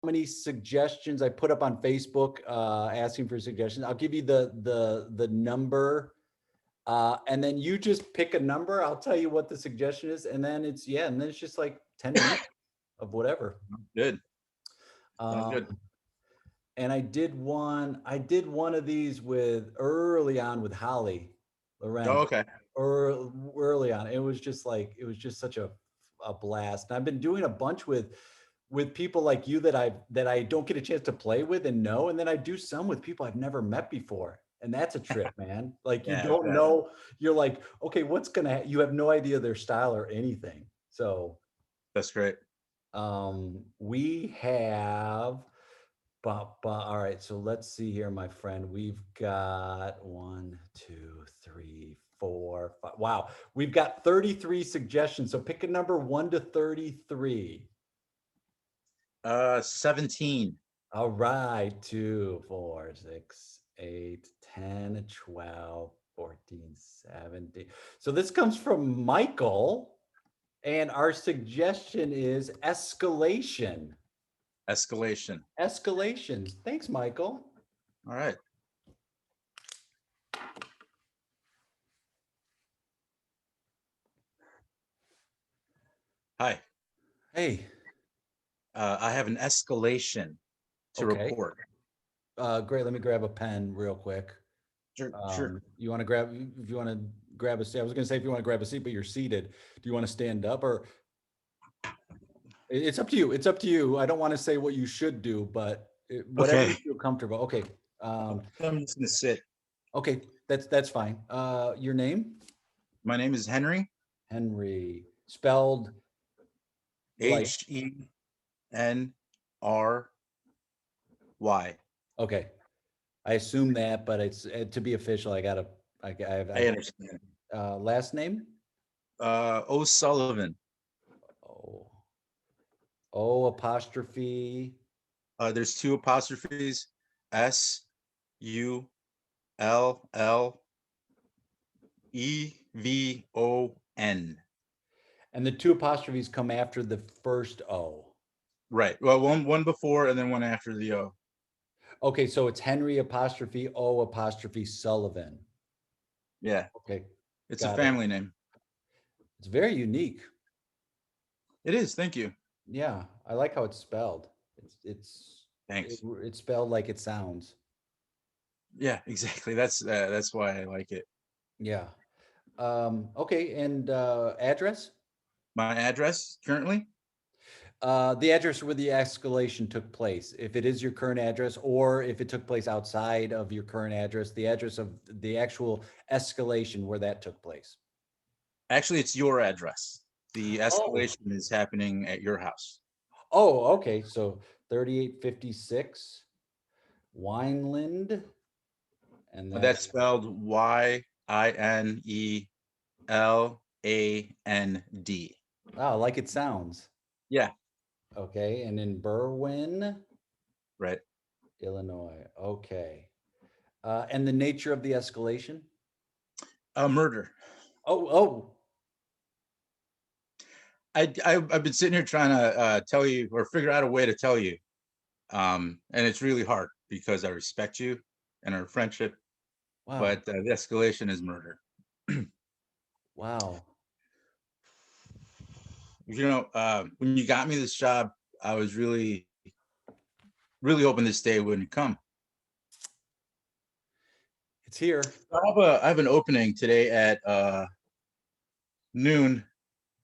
many suggestions I put up on Facebook asking for suggestions. I'll give you the number, and then you just pick a number. I'll tell you what the suggestion is, and then it's and then it's just like 10 minutes of whatever. Good. Sounds Um, good. and I did one of these with early on with Holly Oh, Loren, okay. early on. It was just such a blast. And I've been doing a bunch with people like you that I don't get a chance to play with and know. And then I do some with people I've never met before. And that's a trip, man. Like you Yeah, I don't bet. know, you're like, okay, you have no idea their style or anything. So That's great. we have, all right, so let's see here, my friend. We've got 1, 2, 3, 4, 5. Wow, we've got 33 suggestions. So pick a number 1 to 33. 17. All right, 2, 4, 6, 8, 10, 12, 14, 17. So this comes from Michael, and our suggestion is escalation. Escalation. Escalation. Thanks, Michael. All right. Hi. Hey, I have an escalation to okay. report. Great. Let me grab a pen real quick. Sure, sure. You want to grab, if you want to grab a seat, I was going to say, if you want to grab a seat, but you're seated, do you want to stand up or it's up to you. It's up to you. I don't want to say what you should do, but whatever you Okay. feel comfortable. Okay. I'm just gonna sit. Okay. That's fine. Your name? My name is Henry. Henry, spelled like, Henry. okay. I assume that, but it's to be official. I understand. Last name? O'Sullivan. Oh, O apostrophe. There's 2 apostrophes. Sullevon. And the 2 apostrophes come after the first O. Right. Well, one before and then one after the O. Okay, so it's Henry apostrophe O apostrophe Sullivan. Yeah. Okay, It's a got it. family name. It's very unique. It is. Thank you. Yeah, I like how it's spelled. Thanks. It's spelled like it sounds. Yeah, exactly. That's why I like it. Yeah. Okay, and address? My address currently? The address where the escalation took place, if it is your current address, or if it took place outside of your current address, the address of the actual escalation where that took place. Actually, it's your address. The Oh, escalation is happening at your house. oh, okay. So 3856 Wineland, and That's that's spelled Yineland. like it sounds. Yeah, Okay, and in Berwyn, right. Illinois. Okay. And the nature of the escalation? A murder. Oh, oh, I've been sitting here trying to tell you or figure out a way to tell you, and it's really hard because I respect you and our friendship, wow. but the escalation is murder. Wow. When you got me this job, I was really, really hoping this day wouldn't come. It's here. I have an opening today at noon,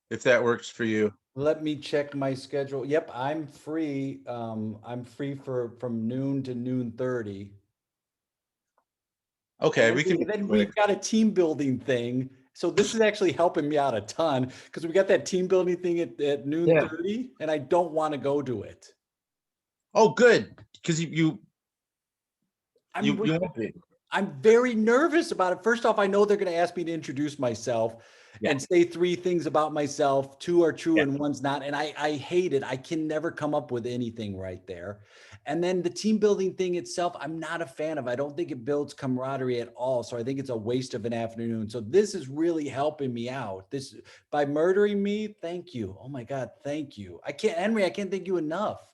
if that works for you. Let me check my schedule. Yep, I'm free. I'm free from noon to noon 30. And Okay, then, we can make it then quick. we've got a team building thing. So this is actually helping me out a ton because we got that team building thing at noon Yeah. 30, and I don't want to go to it. Oh, good, because I'm you won't be. I'm very nervous about it. First off, I know they're going to ask me to introduce myself Yeah, and say 3 things about myself. 2 are true yeah. and 1's not. And I hate it. I can never come up with anything right there. And then the team building thing itself, I'm not a fan of. I don't think it builds camaraderie at all. So I think it's a waste of an afternoon. So this is really helping me out. This by murdering me. Thank you. Oh my God. Thank you. Henry, I can't thank you enough.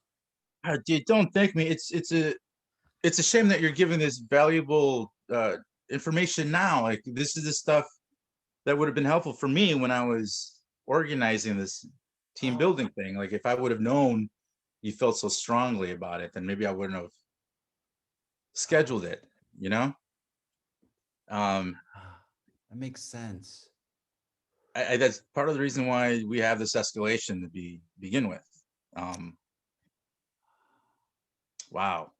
Dude, don't thank me. It's a shame that you're giving this valuable information now. Like this is the stuff that would have been helpful for me when I was organizing this team Oh, building thing. Like if I would have known you felt so strongly about it, then maybe I wouldn't have scheduled it, you know? Um, that makes sense. that's part of the reason why we have this escalation to begin with. Um, wow.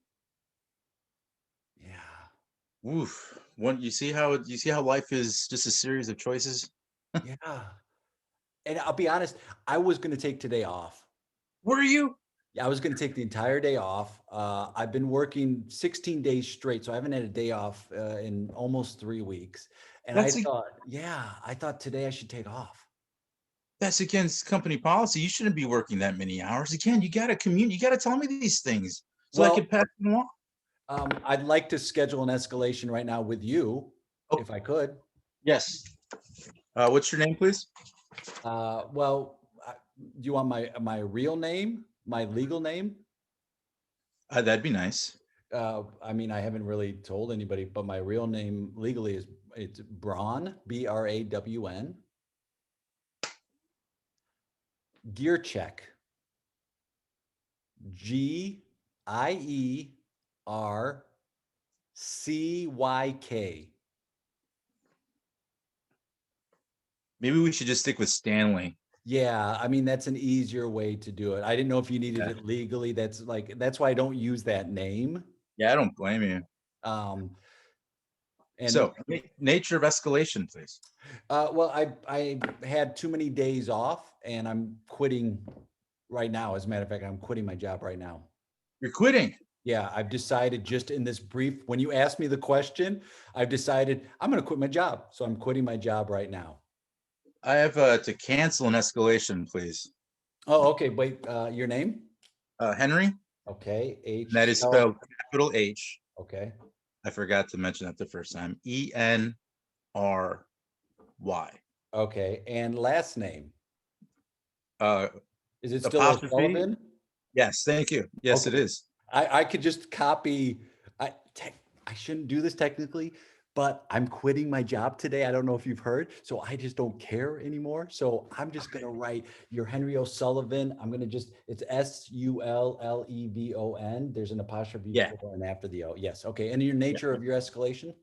Yeah. Oof. One, you see how life is just a series of choices? Yeah. And I'll be honest, I was going to take today off. Were you? Yeah, I was going to take the entire day off. I've been working 16 days straight, so I haven't had a day off in almost 3 weeks. And I That's thought, yeah, I thought today I should take off. that's against company policy. You shouldn't be working that many hours. Again, you got to communicate. You got to tell me these things so I Well, can pass them along. I'd like to schedule an escalation right now with you, Oh, if I could. yes. What's your name, please? Well, do you want my real name, my legal name? That'd be nice. I mean, I haven't really told anybody, but my real name legally is it's Brawn, Brawn. Gear check, Giercyk. Maybe we should just stick with Stanley. Yeah, I mean that's an easier way to do it. I didn't know if you needed Yeah. it legally. That's why I don't use that name. Yeah, I don't blame you. Um, and So, nature of escalation, please. well, I had too many days off, and I'm quitting right now. As a matter of fact, I'm quitting my job right now. You're quitting. Yeah, I've decided just in this brief, when you asked me the question, I've decided I'm going to quit my job. So I'm quitting my job right now. I have to cancel an escalation, please. Oh, okay. Wait, your name? Henry, Okay. and that H is spelled. spelled capital H. Okay. I forgot to mention that the first time. ENRY. Okay. And last name? Uh, Is it still Apostrophe. O'Sullivan? Yes, thank you. Yes, it Okay. is. I could just copy. I shouldn't do this technically, but I'm quitting my job today. I don't know if you've heard, so I just don't care anymore. So I'm just gonna write your Henry O'Sullivan. I'm gonna just it's Sullevon. There's an apostrophe Yeah. before and after the O. Yes. Okay. And your Yeah. nature of your escalation?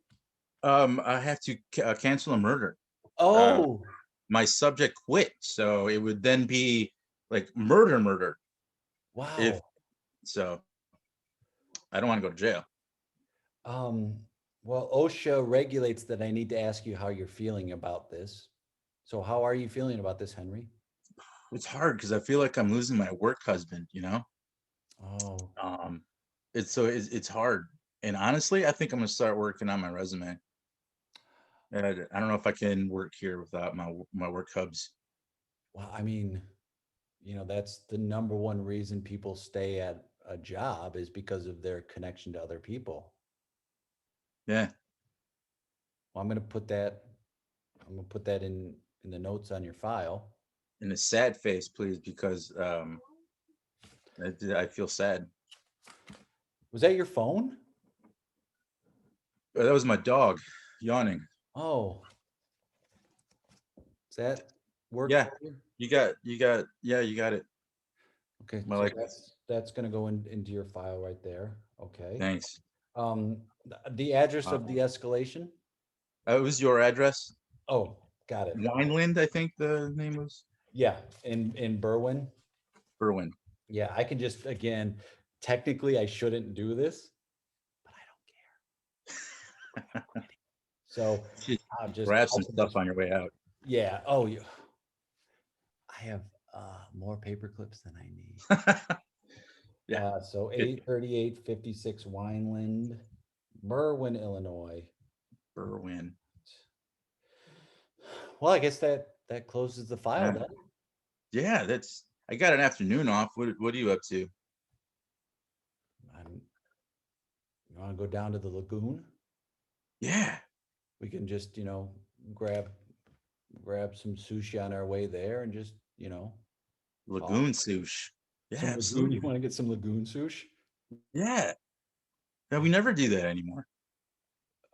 I have to cancel a murder. Uh, Oh, my subject quit, so it would then be like murder. If wow. so, I don't want to go to jail. Um, well, OSHA regulates that I need to ask you how you're feeling about this. So how are you feeling about this, Henry? It's hard because I feel like I'm losing my work husband. Oh, Um, it's hard. And honestly, I think I'm gonna start working on my resume. I don't know if I can work here without my work hubs. well, I mean, that's the number one reason people stay at a job is because of their connection to other people. Yeah, Well, I'm gonna put that in the notes on your file. and a sad face, please, because I feel sad. Was that your phone? That was my dog yawning. Oh, does that work Yeah, for you? you got it. Okay, My so likeness. that's gonna go into your file right there. Okay. Thanks. The address Uh, of the escalation? it was your address. Oh, got it. Wineland, I think the name was. Yeah, in Berwyn. Berwyn. Yeah, I can just again, technically I shouldn't do this, but I don't care. So Should grab I some can stuff just on your way out. yeah. Oh, yeah. I have more paper clips than I need. Yeah, So good. 83856 Wineland, Berwyn, Illinois. Berwyn. Well, I guess that closes the file Yeah, then. yeah. I got an afternoon off. What are you up to? I'm, you want to go down to the lagoon? Yeah, We can just, grab grab some sushi on our way there and just, talk. Lagoon Sush. Yeah, Some lagoon. You absolutely. want to get some lagoon sushi? Yeah. Yeah, we never do that anymore.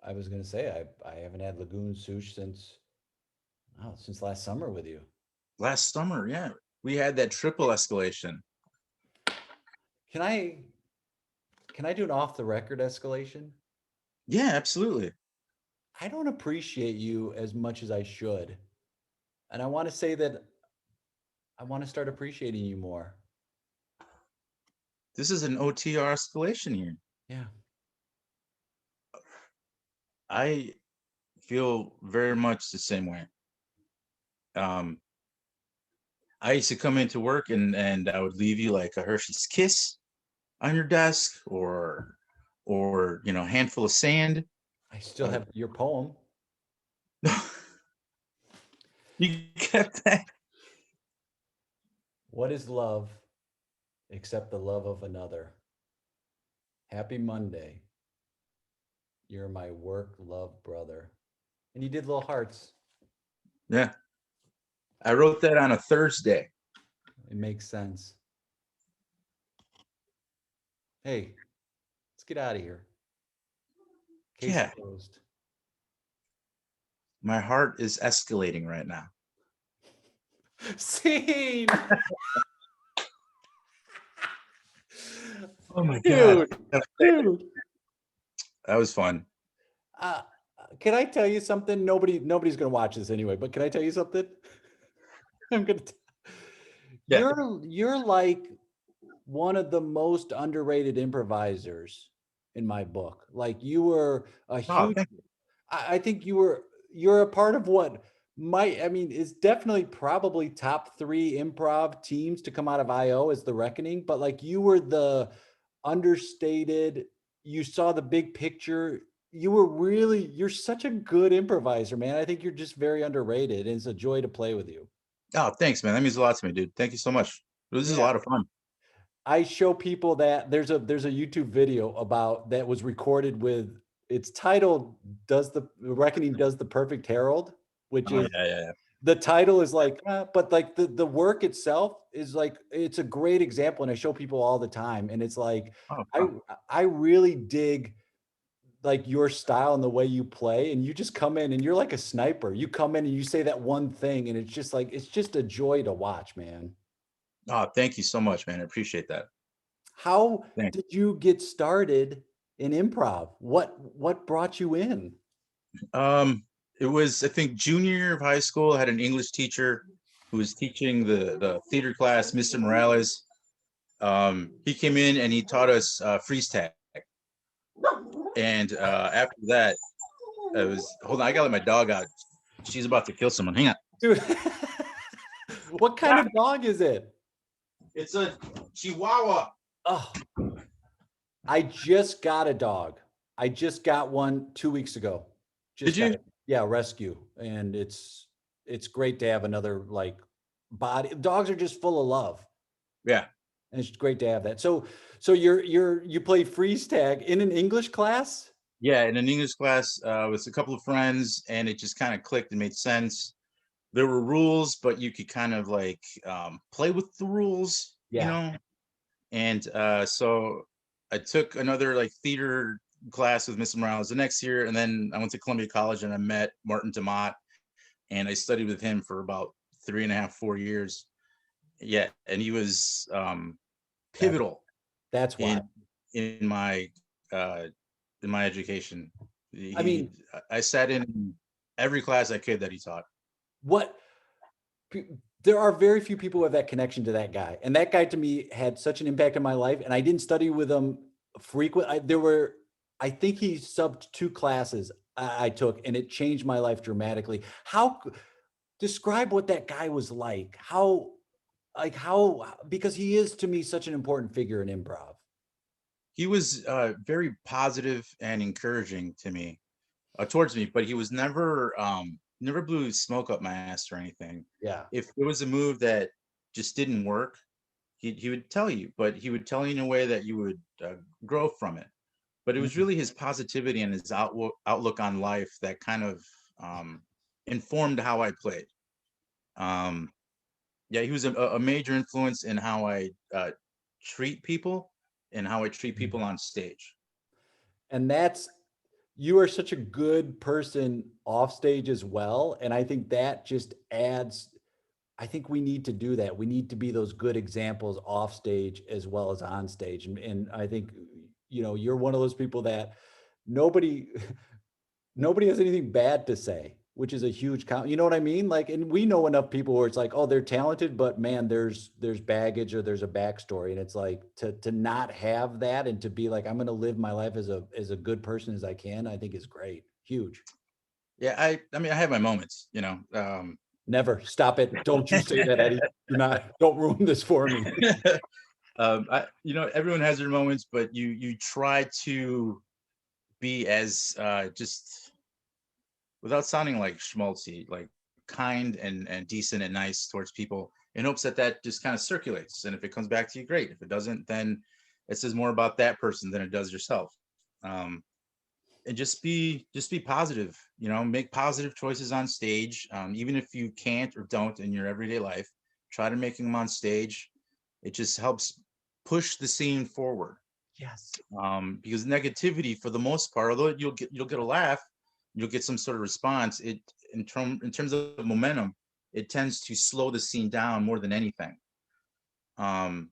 I was gonna say I haven't had lagoon sushi since last summer with you. Last summer, yeah. We had that triple escalation. Can I can I do an off the record escalation? Yeah, absolutely. I don't appreciate you as much as I should. And I want to say that I want to start appreciating you more. This is an OTR escalation here. Yeah. I feel very much the same way. Um, I used to come into work and I would leave you like a Hershey's Kiss on your desk, or handful of sand. I still Uh, have your poem. you kept that. What is love except the love of another? Happy Monday. You're my work love brother. And you did little hearts. Yeah, I wrote that on a Thursday. It makes sense. Hey, let's get out of here. Case Yeah, closed. my heart is escalating right now. Scene. Oh my God, Dude, dude. that was fun. Uh, can I tell you something? Nobody's gonna watch this anyway, but can I tell you something? I'm gonna. Yeah. You're like one of the most underrated improvisers in my book. Like you were a Oh, huge. thank you. I think you're a part of what might. I mean, is definitely probably top three improv teams to come out of IO as the Reckoning. But like you were the understated. You saw the big picture. You're such a good improviser, man. I think you're just very underrated, and it's a joy to play with you. Oh, thanks, man. That means a lot to me, dude. Thank you so much. This is a Yeah. lot of fun. I show people that there's a YouTube video about that was recorded with it's titled Does the Reckoning Does the Perfect Herald, which Oh is yeah, yeah, yeah. the title is like but like the work itself is like it's a great example and I show people all the time and it's like Oh, I fun. I really dig like your style and the way you play and you just come in and you're like a sniper. You come in and you say that one thing and it's just like it's just a joy to watch, man. Oh, thank you so much, man. I appreciate that. How Thanks. did you get started in improv? What brought you in? Um, it was, I think, junior year of high school. I had an English teacher who was teaching the theater class, Mr. Morales. He came in and he taught us freeze tag. And after that, I was hold on. I gotta let my dog out. She's about to kill someone. Hang on. Dude, what kind of dog is it? It's a Chihuahua. Oh, I just got a dog. I just got one 2 weeks ago. Did Just got you? it. Yeah, rescue. And it's great to have another like body. Dogs are just full of love. Yeah. And it's great to have that. So you play freeze tag in an English class? Yeah, in an English class with a couple of friends, and it just kind of clicked and made sense. There were rules, but you could kind of like play with the rules, Yeah. And so I took another like theater class with Mr. Morales the next year, and then I went to Columbia College and I met Martin deMaat, and I studied with him for about 3.5, 4 years. Yeah, and he was That's pivotal that's why. in in my uh, in my education. I mean, I sat in every class I could that he taught. what there are very few people who have that connection to that guy. And that guy to me had such an impact on my life. And I didn't study with him frequent. I think he subbed two classes I took and it changed my life dramatically. Describe what that guy was like. Because he is to me such an important figure in improv. He was very positive and encouraging to me, towards me, but he was never blew smoke up my ass or anything. Yeah. If there was a move that just didn't work, he would tell you, but he would tell you in a way that you would grow from it. But it was Mhm. really his positivity and his outlook on life that kind of informed how I played. Yeah, he was a major influence in how I treat people and how I treat Mm. people on stage. And that's, you are such a good person off stage as well. And I think that just adds, I think we need to do that. We need to be those good examples off stage as well as on stage. And I think, you know, you're one of those people that nobody, nobody has anything bad to say, which is a huge you know what I mean? Like, and we know enough people where it's like, oh, they're talented, but man, there's baggage or there's a backstory. And it's like to not have that and to be like, I'm gonna live my life as a good person as I can, I think is great. Huge. Yeah, I mean, I have my moments, you know. Never stop it. Don't you say that, Eddie. Do not, don't ruin this for me. You know, everyone has their moments, but you try to be as just without sounding like schmaltzy, like kind and decent and nice towards people in hopes that that just kind of circulates. And if it comes back to you, great. If it doesn't, then it says more about that person than it does yourself. Um, and just be positive, you know, make positive choices on stage. Even if you can't or don't in your everyday life, try to making them on stage. It just helps push the scene forward. Yes. Because negativity, for the most part, although you'll get a laugh, you'll get some sort of response. It in terms of momentum, it tends to slow the scene down more than anything. Um,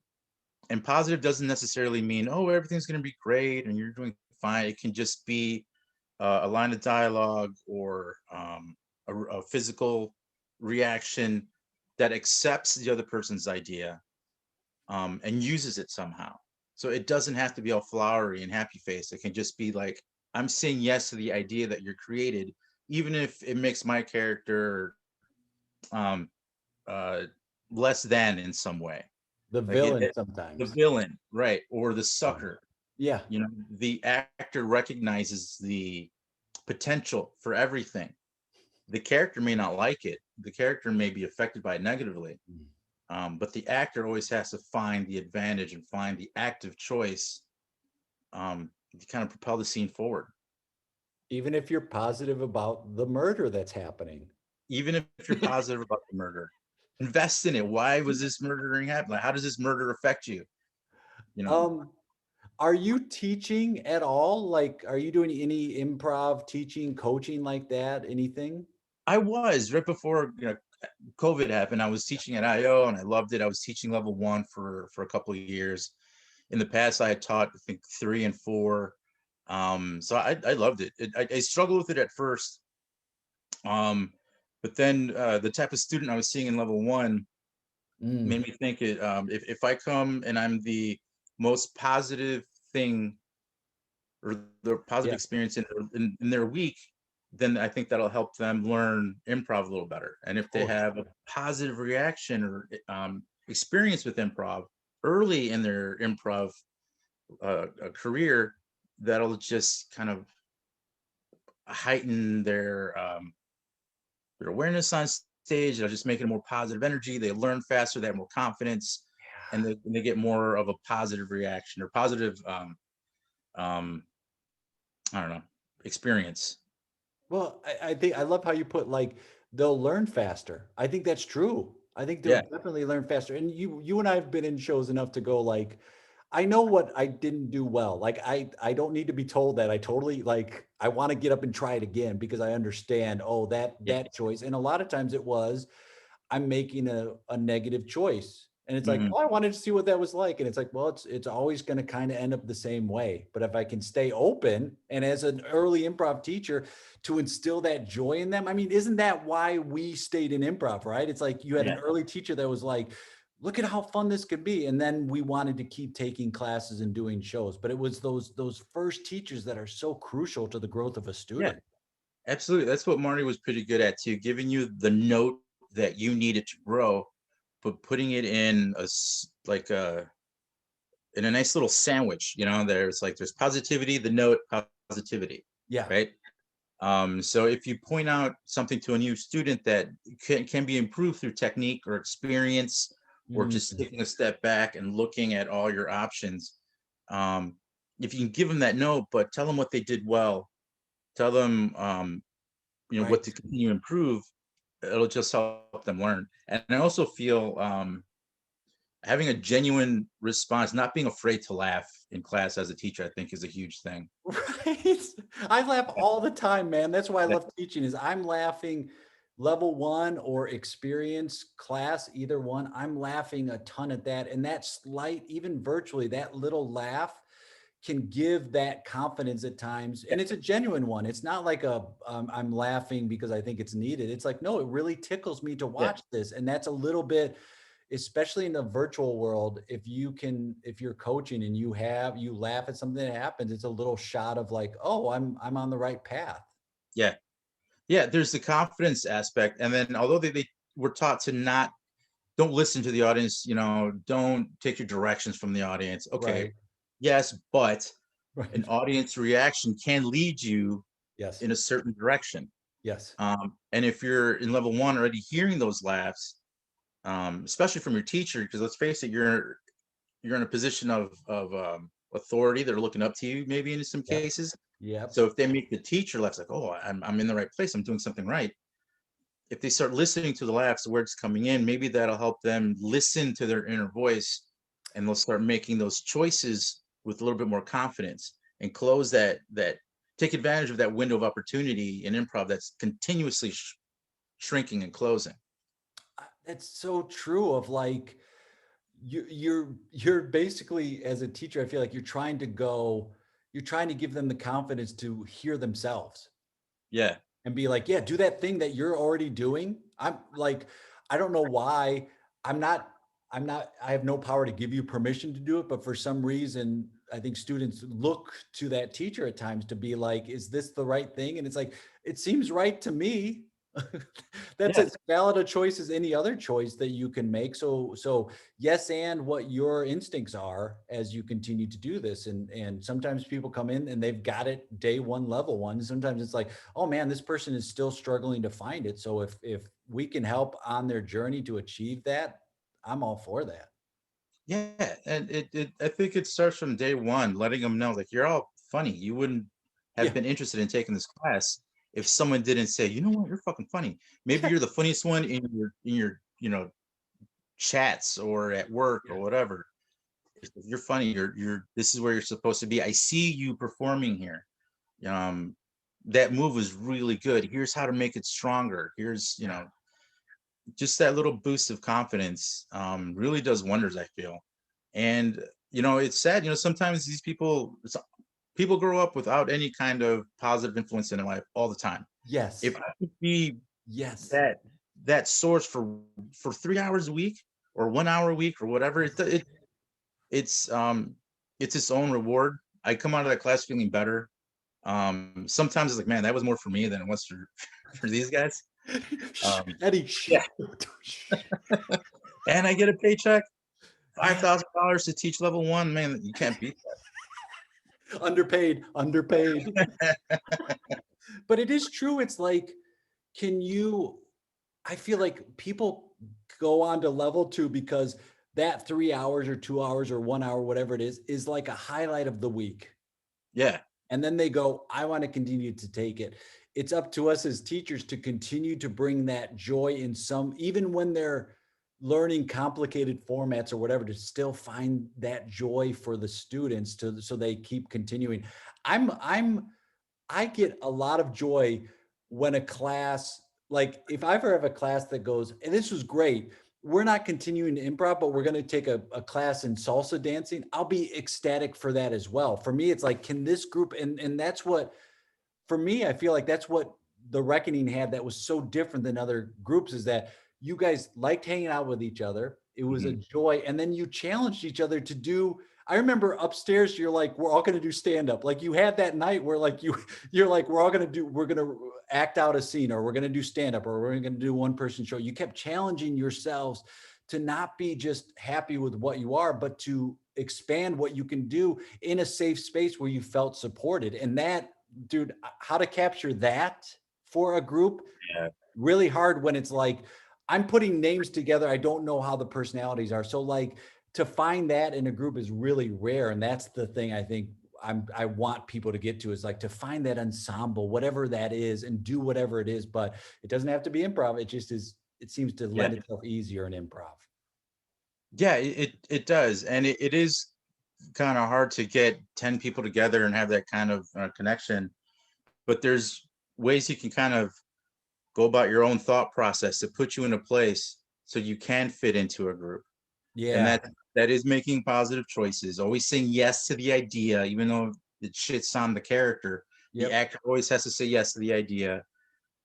and positive doesn't necessarily mean, oh, everything's going to be great and you're doing fine. It can just be a line of dialogue or a physical reaction that accepts the other person's idea, and uses it somehow. So it doesn't have to be all flowery and happy face. It can just be like, I'm saying yes to the idea that you're created, even if it makes my character um, uh, less than in some way. The Like villain the sometimes. villain, right? Or the Um, sucker. yeah. You know, the actor recognizes the potential for everything. The character may not like it. The character may be affected by it negatively. But the actor always has to find the advantage and find the active choice to kind of propel the scene forward. Even if you're positive about the murder that's happening. Even if you're positive about the murder, invest in it. Why was this murdering happening? How does this murder affect you? You know, Um, are you teaching at all? Like, are you doing any improv teaching, coaching like that? Anything? I was right before, you know, COVID happened. I was teaching at IO and I loved it. I was teaching level one for a couple of years. In the past, I had taught, I think, 3 and 4. So I loved it. I struggled with it at first. Um, but then the type of student I was seeing in level one Mm, made me think it. If I come and I'm the most positive thing or the positive yeah, experience in their week, then I think that'll help them learn improv a little better. And if they for have a sure. positive reaction or experience with improv early in their improv career, that'll just kind of heighten their awareness on stage. It'll just make it a more positive energy. They learn faster, they have more confidence, and they get more of a positive reaction or positive um, I don't know, experience. Well, I think I love how you put like they'll learn faster. I think that's true. I think they'll Yeah, definitely learn faster. And you and I have been in shows enough to go like, I know what I didn't do well. Like I don't need to be told that. I totally like I want to get up and try it again because I understand, oh, yeah. that choice. And a lot of times it was I'm making a negative choice. And it's like, Hmm. oh, I wanted to see what that was like. And it's like, well, it's always going to kind of end up the same way. But if I can stay open and as an early improv teacher to instill that joy in them, I mean, isn't that why we stayed in improv, right? It's like you had an Yeah, early teacher that was like, look at how fun this could be. And then we wanted to keep taking classes and doing shows. But it was those first teachers that are so crucial to the growth of a yeah, student. absolutely. That's what Marty was pretty good at too, giving you the note that you needed to grow, but putting it in like a in a nice little sandwich. You know, there's positivity, the note, positivity, Yeah. right? So if you point out something to a new student that can be improved through technique or experience, or just Mhm. taking a step back and looking at all your options, um, if you can give them that note, but tell them what they did well, tell them what Right. to continue to improve, it'll just help them learn. And I also feel having a genuine response, not being afraid to laugh in class as a teacher, I think is a huge thing. Right? I laugh all the time, man. That's why I Yeah, love teaching is I'm laughing level 1 or experience class, either one. I'm laughing a ton at that. And that slight, even virtually, that little laugh can give that confidence at times. yeah, And it's a genuine one. It's not like a I'm laughing because I think it's needed. It's like, no, it really tickles me to yeah, watch this. And that's a little bit, especially in the virtual world, if you're coaching and you laugh at something that happens, it's a little shot of like, oh, I'm on the right path. yeah. Yeah, there's the confidence aspect, and then although they were taught to not don't listen to the audience, don't take your directions from the audience. Okay, Right. yes, but an Right. audience reaction can lead you Yes. in a certain direction. Yes. And if you're in level one already hearing those laughs, especially from your teacher, because let's face it, you're in a position of authority. They're looking up to you, maybe in some Yep. cases. Yep. So if they make the teacher laugh, it's like, oh, I'm in the right place. I'm doing something right. If they start listening to the laughs, the words coming in, maybe that'll help them listen to their inner voice, and they'll start making those choices with a little bit more confidence and close that take advantage of that window of opportunity in improv that's continuously shrinking and closing. That's so true of like you're basically as a teacher, I feel like you're trying to give them the confidence to hear themselves Yeah, and be like, yeah, do that thing that you're already doing. I'm like, I don't know why. I'm not, I have no power to give you permission to do it, but for some reason, I think students look to that teacher at times to be like, is this the right thing? And it's like, it seems right to me. That's yeah, as valid a choice as any other choice that you can make. So yes, and what your instincts are as you continue to do this. And sometimes people come in and they've got it day one, level one. Sometimes it's like, oh man, this person is still struggling to find it. So if we can help on their journey to achieve that, I'm all for that. yeah. And I think it starts from day one, letting them know like you're all funny. You wouldn't have Yeah. been interested in taking this class if someone didn't say, you know what, you're fucking funny. Maybe Yeah. you're the funniest one in your chats or at work or whatever. If you're funny, you're this is where you're supposed to be. I see you performing here. Um, that move was really good. Here's how to make it stronger. Here's, just that little boost of confidence really does wonders, I feel. And it's sad. Sometimes these people grow up without any kind of positive influence in their life all the time. If Yes. I could be Yes. that source for 3 hours a week or 1 hour a week or whatever, it's its own reward. I come out of that class feeling better. Sometimes it's like, man, that was more for me than it was for for these guys. Shh, Um, Eddie. Shh. yeah, and I get a paycheck, $5,000 to teach level one. Man, you can't beat Underpaid, underpaid. that. But it is true. It's like, can you, I feel like people go on to level two because that 3 hours or 2 hours or 1 hour, whatever it is like a highlight of the week. Yeah, And then they go, I want to continue to take it. It's up to us as teachers to continue to bring that joy in some, even when they're learning complicated formats or whatever, to still find that joy for the students to so they keep continuing. I'm I get a lot of joy when a class, like if I ever have a class that goes, and this was great, we're not continuing to improv, but we're going to take a class in salsa dancing. I'll be ecstatic for that as well. For me, it's like, can this group, and that's what, for me, I feel like that's what the Reckoning had that was so different than other groups is that you guys liked hanging out with each other. It was a mhm, joy. And then you challenged each other to do. I remember upstairs, you're like, we're all going to do stand up. Like you had that night where like you're like, we're going to act out a scene or we're going to do stand up or we're going to do one person show. You kept challenging yourselves to not be just happy with what you are, but to expand what you can do in a safe space where you felt supported. And that, dude, how to capture that for a group, yeah, really hard when it's like I'm putting names together, I don't know how the personalities are, so like to find that in a group is really rare. And that's the thing I think I want people to get to, is like to find that ensemble, whatever that is, and do whatever it is. But it doesn't have to be improv, it just is, it seems to yeah. lend itself easier in improv. Yeah, it does, and it is kind of hard to get 10 people together and have that kind of connection. But there's ways you can kind of go about your own thought process to put you in a place so you can fit into a group. And Yeah. that is making positive choices, always saying yes to the idea, even though it shits on the character. The Yep. actor always has to say yes to the idea.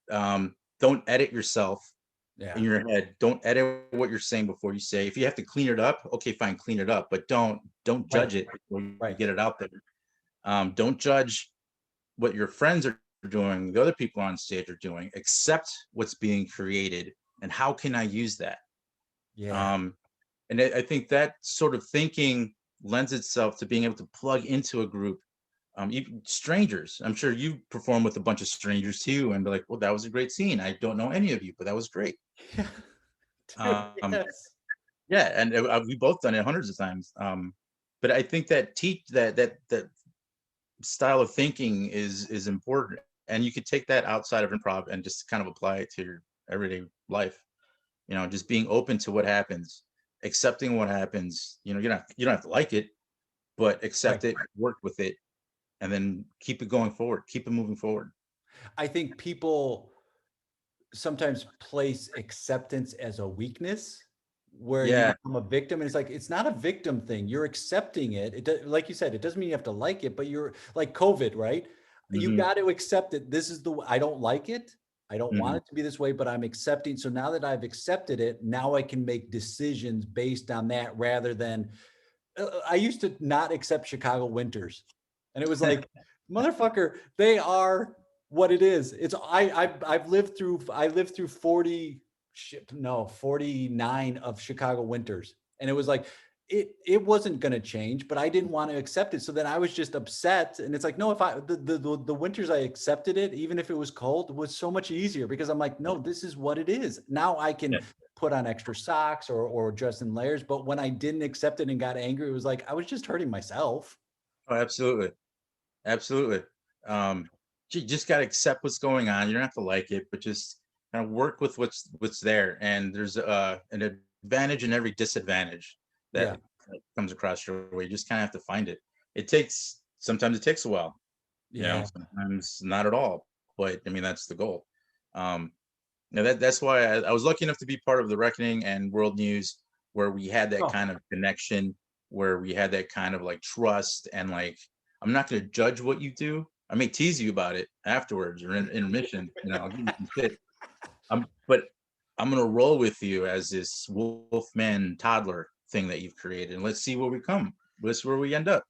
Don't edit yourself in Yeah. your head. Don't edit what you're saying before you say. If you have to clean it up, okay, fine, clean it up, but don't Right. judge it before you Right. get it out there. Don't judge what your friends are doing, the other people on stage are doing. Accept what's being created and how can I use that. Yeah. Um, and I think that sort of thinking lends itself to being able to plug into a group. Even strangers, I'm sure you perform with a bunch of strangers too, and be like, "Well, that was a great scene. I don't know any of you, but that was great." Yeah. Dude, Um, yes. yeah, and we both done it hundreds of times. But I think that that style of thinking is important, and you could take that outside of improv and just kind of apply it to your everyday life. Just being open to what happens, accepting what happens. You don't have to like it, but Right. accept it, work with it, and then keep it going forward, keep it moving forward. I think people sometimes place acceptance as a weakness where you Yeah. become a victim, and it's like it's not a victim thing. You're accepting it. Like you said, it doesn't mean you have to like it, but you're like COVID, right? You Hmm. got to accept it. This is I don't like it. I don't Hmm. want it to be this way, but I'm accepting. So now that I've accepted it, now I can make decisions based on that rather than I used to not accept Chicago winters, and it was like, motherfucker, they are what it is. It's I lived through 49 of Chicago winters, and it was like it wasn't going to change, but I didn't want to accept it. So then I was just upset, and it's like, no, if I the winters I accepted it, even if it was cold, was so much easier because I'm like, no, this is what it is. Now I Yeah. can put on extra socks or dress in layers. But when I didn't accept it and got angry, it was like I was just hurting myself. Oh, absolutely. Absolutely. You just got to accept what's going on. You don't have to like it, but just kind of work with what's there. And there's an advantage in every disadvantage that Yeah. comes across your way. You just kind of have to find it. Sometimes it takes a while, Yeah. sometimes not at all. But I mean, that's the goal. Um, Now that's why I was lucky enough to be part of the Reckoning and World News, where we had that Oh, kind of connection, where we had that kind of like trust, and like I'm not going to judge what you do. I may tease you about it afterwards or in intermission. I'll give you some shit. But I'm going to roll with you as this wolfman toddler thing that you've created, and let's see where we come. Let's see where we end up.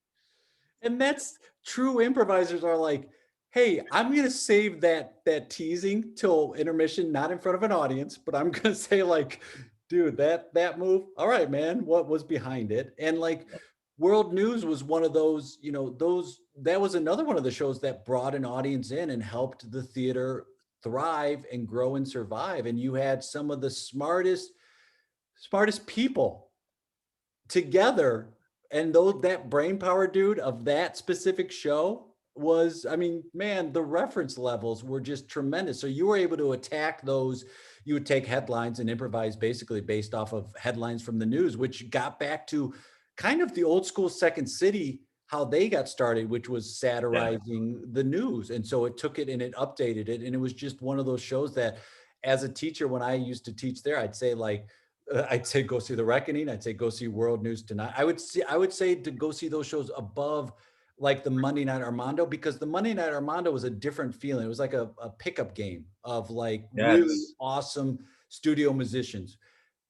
and that's true. Improvisers are like, hey, I'm gonna save that teasing till intermission, not in front of an audience, but I'm gonna say like, dude, that move, all right, man, what was behind it? And like World News was one of those, those that was another one of the shows that brought an audience in and helped the theater thrive and grow and survive. And you had some of the smartest people together, and those that brain power dude of that specific show was, I mean, man, the reference levels were just tremendous. So you were able to attack those. You would take headlines and improvise basically based off of headlines from the news, which got back to kind of the old school Second City, how they got started, which was Yeah. satirizing the news. And so it took it and it updated it, and it was just one of those shows that as a teacher, when I used to teach there, I'd say like, I'd say go see The Reckoning. I'd say go see World News Tonight. I would say to go see those shows above like the Monday Night Armando, because the Monday Night Armando was a different feeling. It was like a pickup game of like really Yes. awesome studio musicians,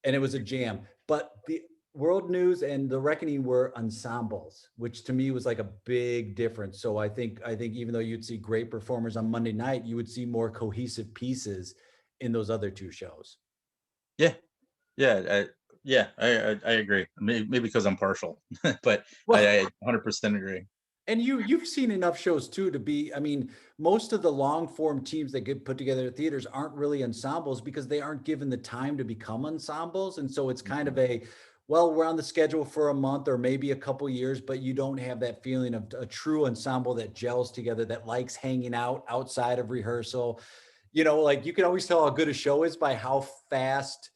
and it was a jam. But the World News and The Reckoning were ensembles, which to me was like a big difference. So I think even though you'd see great performers on Monday night, you would see more cohesive pieces in those other two shows. Yeah. Yeah. I agree. Maybe because I'm partial, but Well, I 100% agree. and you've seen enough shows too to be, I mean, most of the long form teams that get put together at theaters aren't really ensembles because they aren't given the time to become ensembles. And so it's kind of Mhm. a, well, we're on the schedule for a month or maybe a couple years, but you don't have that feeling of a true ensemble that gels together, that likes hanging out outside of rehearsal. Like you can always tell how good a show is by how fast,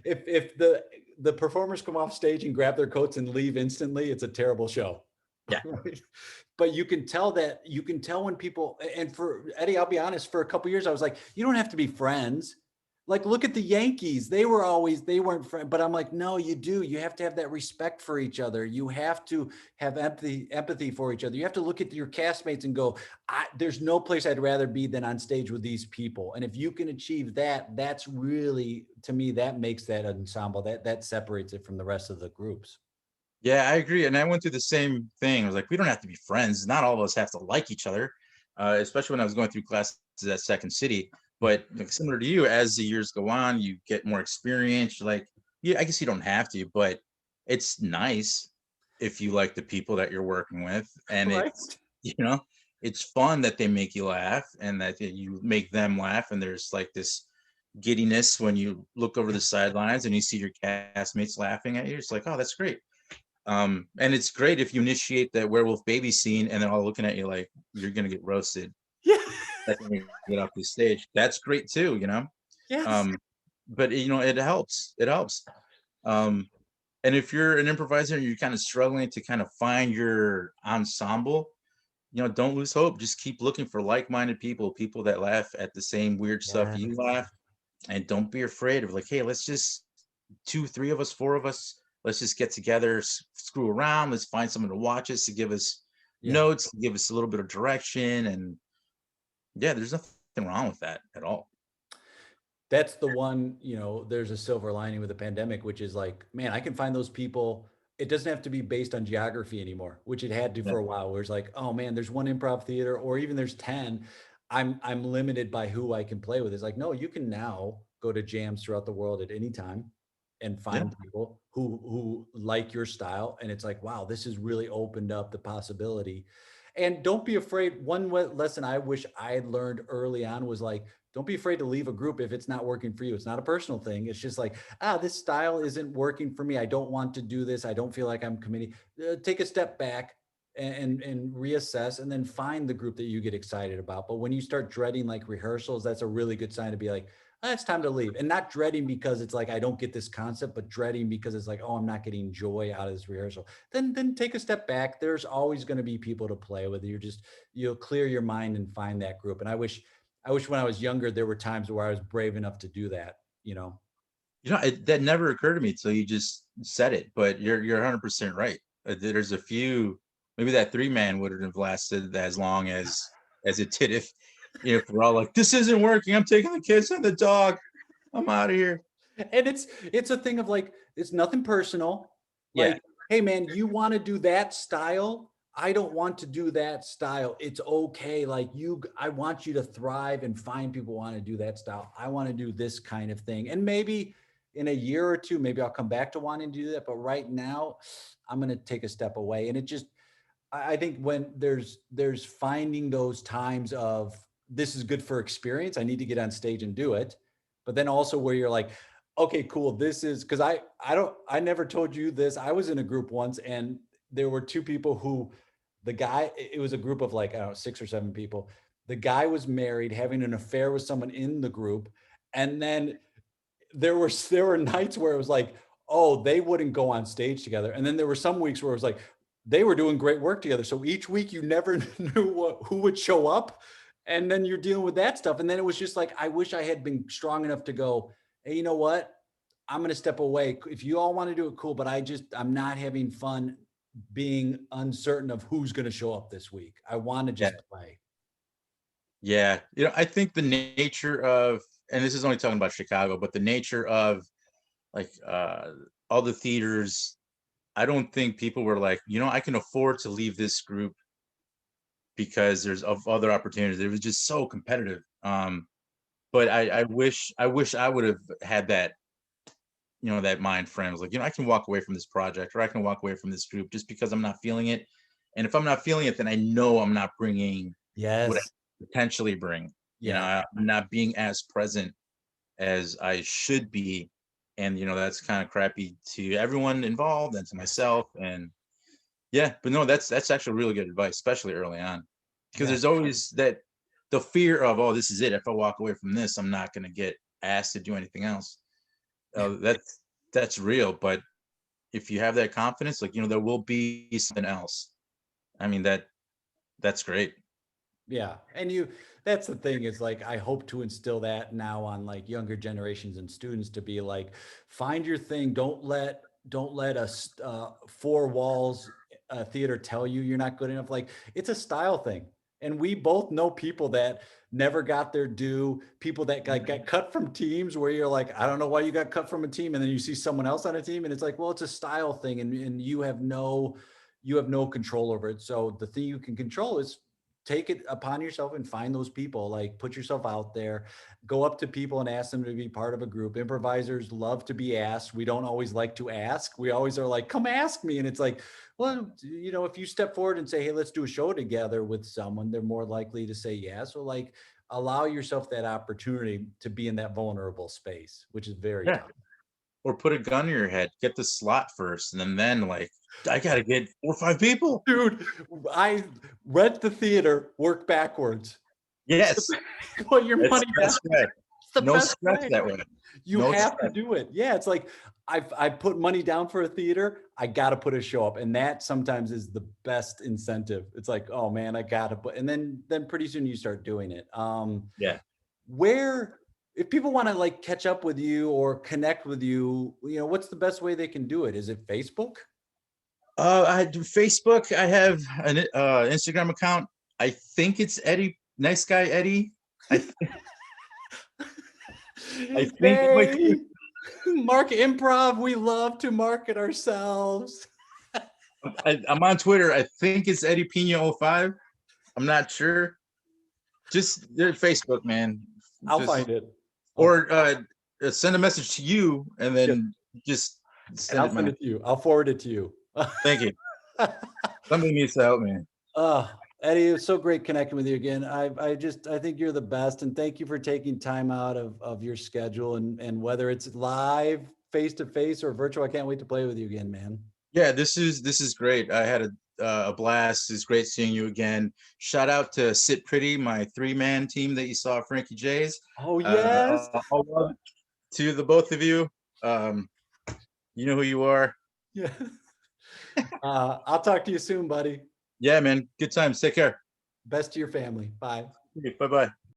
if the the performers come off stage and grab their coats and leave instantly, it's a terrible show. Yeah. Right? But you can tell when people, and for Eddie, I'll be honest, for a couple years, I was like, you don't have to be friends. Like, look at the Yankees. They weren't friends, but I'm like, no, you do. You have to have that respect for each other. You have to have empathy for each other. You have to look at your castmates and go, there's no place I'd rather be than on stage with these people. And if you can achieve that, that's really, to me, that makes that ensemble, that separates it from the rest of the groups. Yeah, I agree. And I went through the same thing. I was like, we don't have to be friends. Not all of us have to like each other, especially when I was going through classes at Second City. But like, similar to you, as the years go on, you get more experience. You're like, yeah, I guess you don't have to, but it's nice if you like the people that you're working with. And Right. it's, it's fun that they make you laugh and that you make them laugh. And there's like this giddiness when you look over the sidelines and you see your castmates laughing at you. It's like, oh, that's great. And it's great if you initiate the werewolf baby scene and they're all looking at you like you're gonna get roasted. Yeah. When you get off the stage. That's great too, Yes. Um, but it helps. It helps. And if you're an improviser and you're kind of struggling to kind of find your ensemble, don't lose hope. Just keep looking for like-minded people that laugh at the same weird stuff you Yes. laugh, and don't be afraid of like, hey, let's just 2, 3 of us, 4 of us, let's just get together, screw around. Let's find someone to watch us, to give us Yeah. notes, to give us a little bit of direction. And yeah, there's nothing wrong with that at all. That's the one, there's a silver lining with the pandemic, which is like, man, I can find those people. It doesn't have to be based on geography anymore, which it had to Yeah. for a while, where it's like, oh man, there's one improv theater, or even there's 10. I'm limited by who I can play with. It's like, no, you can now go to jams throughout the world at any time and Yeah. find people who like your style. And it's like, wow, this has really opened up the possibility. And don't be afraid. One lesson I wish I had learned early on was like, don't be afraid to leave a group if it's not working for you. It's not a personal thing. It's just like, this style isn't working for me. I don't want to do this. I don't feel like I'm committing. Take a step back and reassess, and then find the group that you get excited about. But when you start dreading like rehearsals, that's a really good sign to be like, it's time to leave. And not dreading because it's like, I don't get this concept, but dreading because it's like, oh, I'm not getting joy out of this rehearsal. Then take a step back. There's always going to be people to play with. You'll clear your mind and find that group. And I wish when I was younger, there were times where I was brave enough to do that, That never occurred to me until you just said it, but you're 100% right. There's a few, maybe that 3-man wouldn't have lasted as long as it did if we're all like, this isn't working. I'm taking the kids and the dog. I'm out of here. And it's a thing of like, it's nothing personal. Yeah. Like, hey man, you want to do that style? I don't want to do that style. It's okay. Like I want you to thrive and find people who want to do that style. I want to do this kind of thing. And maybe in a year or two, maybe I'll come back to wanting to do that. But right now, I'm going to take a step away. And I think when there's finding those times of, this is good for experience, I need to get on stage and do it. But then also where you're like, okay, cool. This is because I never told you this. I was in a group once, and there were two people who, the guy, it was a group of like, I don't know, 6 or 7 people. The guy was married, having an affair with someone in the group. And then there were nights where it was like, oh, they wouldn't go on stage together. And then there were some weeks where it was like, they were doing great work together. So each week you never knew who would show up. And then you're dealing with that stuff. And then it was just like, I wish I had been strong enough to go, hey, you know what? I'm going to step away. If you all want to do it, cool. But I'm not having fun being uncertain of who's going to show up this week. I want to Yeah. just play. Yeah. I think the nature of, and this is only talking about Chicago, but the nature of like all the theaters, I don't think people were like, I can afford to leave this group because there's other opportunities. It was just so competitive. But I wish I would have had that, that mind frame. I was like, I can walk away from this project, or I can walk away from this group just because I'm not feeling it. And if I'm not feeling it, then I know I'm not bringing what I Yes. potentially bring. Yeah. I'm not being as present as I should be. And, that's kind of crappy to everyone involved and to myself. And yeah, but no, that's actually really good advice, especially early on, because Yeah. there's always the fear of, oh, this is it. If I walk away from this, I'm not going to get asked to do anything else. That's that's real. But if you have that confidence, like, there will be something else. I mean, that's great. Yeah. And that's the thing is like, I hope to instill that now on like younger generations and students to be like, find your thing. Don't let us, four walls, theater tell you you're not good enough. Like it's a style thing. And we both know people that never got their due, people that got cut from teams where you're like, I don't know why you got cut from a team. And then you see someone else on a team and it's like, well, it's a style thing. And you have no control over it. So the thing you can control is take it upon yourself and find those people, like put yourself out there, go up to people and ask them to be part of a group. Improvisers love to be asked. We don't always like to ask. We always are like, come ask me. And it's like, well, if you step forward and say, hey, let's do a show together with someone, they're more likely to say yes. So like allow yourself that opportunity to be in that vulnerable space, which is very Yeah. tough. Or put a gun to your head, get the slot first, and then like, I gotta get 4 or 5 people. Dude, I rent the theater, work backwards. Yes, Put your it's money the down. best way. It's the No best stress way. that way. You No have to stress. do it. Yeah, it's like I put money down for a theater. I got to put a show up, and that sometimes is the best incentive. It's like, oh man, I got to put, and then pretty soon you start doing it. Yeah. Where if people want to like catch up with you or connect with you, what's the best way they can do it? Is it Facebook? I do Facebook. I have an Instagram account. I think it's Eddie, nice guy Eddie. I I think it might be. Hey, Mark Improv. We love to market ourselves. I'm on Twitter. I think it's Eddie Pina 05. I'm not sure. Just Facebook, man. I'll Just find it. or send a message to you and Yes, then just and send I'll it send my. it to you. I'll forward it to you. Thank you. Somebody needs to help me. Uh, Eddie, it was so great connecting with you again. I think you're the best, and thank you for taking time out of your schedule and whether it's live, face to face, or virtual. I can't wait to play with you again, man. Yeah, this is great. I had a blast. It's great seeing you again. Shout out to Sit Pretty, my 3-man team that you saw at Frankie J's. Oh yes, All love to the both of you. Um, you know who you are. yeah. I'll talk to you soon, buddy. Yeah, man. Good times. Take care. Best to your family. Bye. Bye bye.